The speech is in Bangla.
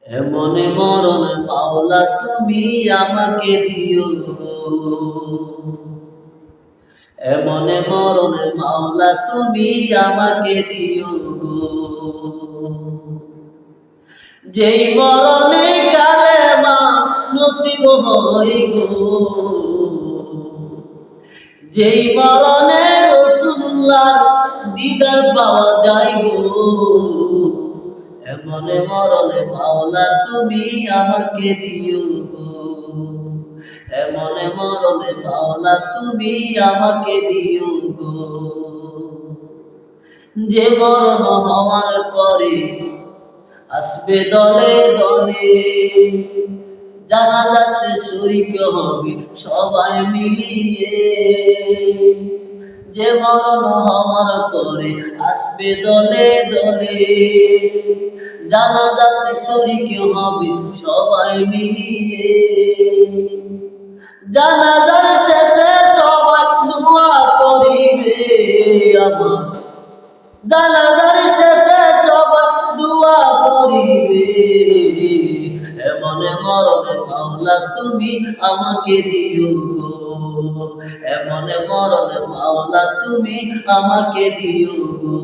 এমনে মরণ মাওলা তুমি আমাকে দিও গো, এমনে মরণ মাওলা তুমি আমাকে দিও গো, যেই মরণে কালেমা নসিব হয় গো, যেই মরণে রাসূলুল্লাহর দিদার পাওয়া যায় গো, এমনে মরণে মাওলা তুমি আমাকে দিও গো, এমনে মরণে মাওলা তুমি আমাকে দিও গো, যে মরণ হওয়ার পরে আসবে দলে দলে, জানাজাতে শরীক হবে সবাই মিলিয়ে, যে মরণ হওয়ার পরে আসবে দলে দলে, জানাজাতে শরীক হবে সবাই মিলিয়ে, জানাজার শেষে সবাই দোয়া করিবে আমার, জানাজার শেষে সবাই দোয়া করিবে, এমনে মরণে মাওলা তুমি আমাকে দিও গো, এমনে মরণে মাওলা তুমি আমাকে দিও গো।